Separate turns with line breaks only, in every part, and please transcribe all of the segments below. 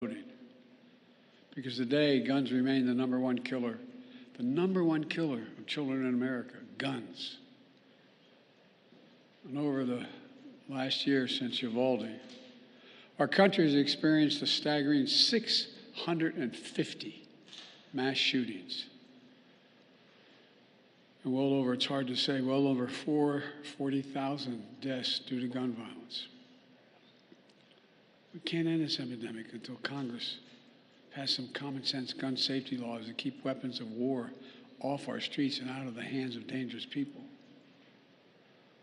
voting. Because today, guns remain the number one killer of children in America, guns. And over the last year since Uvalde, our country has experienced a staggering 650 mass shootings. And it's hard to say, well over 40,000 deaths due to gun violence. We can't end this epidemic until Congress pass some common sense gun safety laws to keep weapons of war off our streets and out of the hands of dangerous people.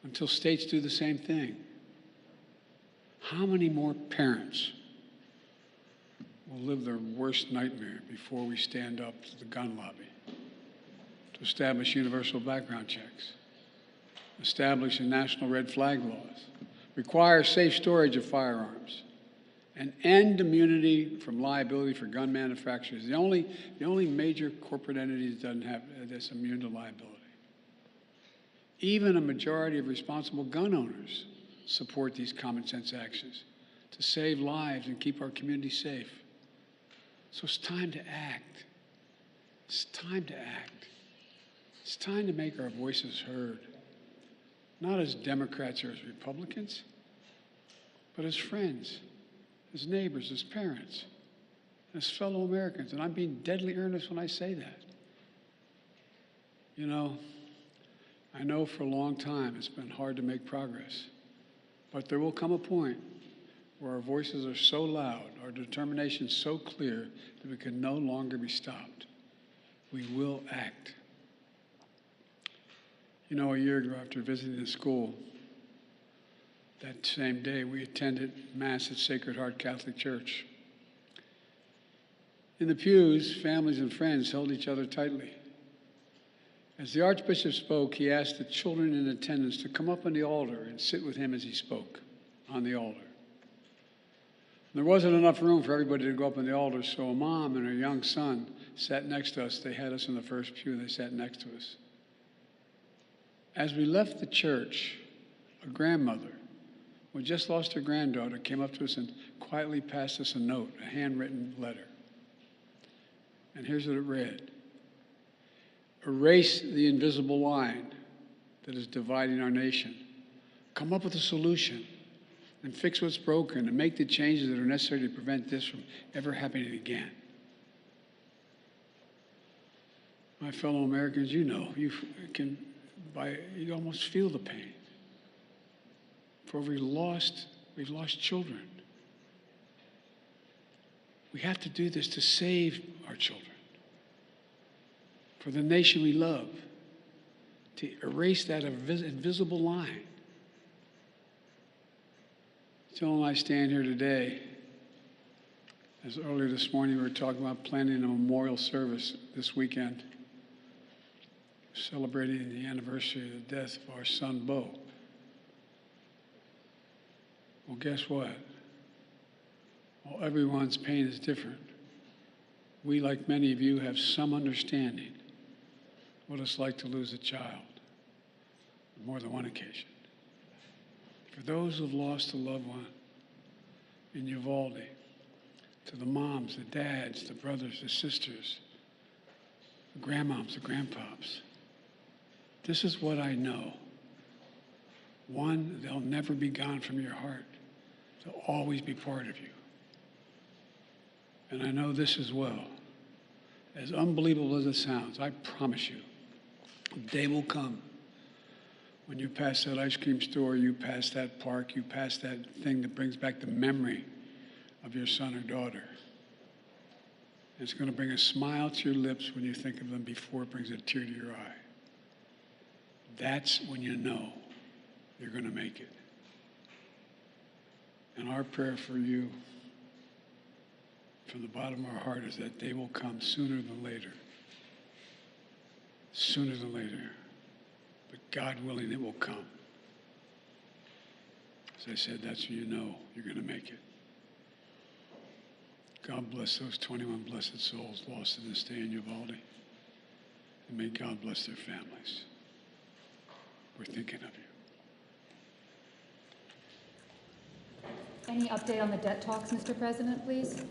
Until states do the same thing. How many more parents will live their worst nightmare before we stand up to the gun lobby to establish universal background checks, establish national red flag laws, require safe storage of firearms, and end immunity from liability for gun manufacturers? The only major corporate entity that doesn't have that's immune to liability. Even a majority of responsible gun owners support these common sense actions to save lives and keep our community safe. So it's time to act. It's time to act. It's time to make our voices heard, not as Democrats or as Republicans, but as friends, as neighbors, as parents, as fellow Americans. And I'm being deadly earnest when I say that. You know, I know for a long time it's been hard to make progress, but there will come a point where our voices are so loud, our determination so clear that we can no longer be stopped. We will act. You know, a year ago, after visiting the school, that same day we attended Mass at Sacred Heart Catholic Church. In the pews, families and friends held each other tightly. As the Archbishop spoke, he asked the children in attendance to come up on the altar and sit with him as he spoke on the altar. There wasn't enough room for everybody to go up on the altar, so a mom and her young son sat next to us. They had us in the first pew. They sat next to us. As we left the church, a grandmother who had just lost her granddaughter came up to us and quietly passed us a note, a handwritten letter. And here's what it read. Erase the invisible line that is dividing our nation. Come up with a solution and fix what's broken and make the changes that are necessary to prevent this from ever happening again. My fellow Americans, you know, you almost feel the pain. For we've lost children. We have to do this to save our children, for the nation we love, to erase that invisible line. Jill and I stand here today, as earlier this morning we were talking about planning a memorial service this weekend, celebrating the anniversary of the death of our son, Bo. Well, guess what? While everyone's pain is different, we, like many of you, have some understanding what it's like to lose a child on more than one occasion. For those who've lost a loved one in Uvalde, to the moms, the dads, the brothers, the sisters, the grandmoms, the grandpops, this is what I know. One, they'll never be gone from your heart. They'll always be part of you. And I know this as well. As unbelievable as it sounds, I promise you, a day will come when you pass that ice cream store, you pass that park, you pass that thing that brings back the memory of your son or daughter. It's going to bring a smile to your lips when you think of them before it brings a tear to your eye. That's when you know you're going to make it. And our prayer for you from the bottom of our heart is that day will come sooner than later. Sooner than later. But God willing, it will come. As I said, that's when you know you're going to make it. God bless those 21 blessed souls lost in this day in Uvalde. And may God bless their families. We're thinking of you.
Any update on the debt talks, Mr. President, please?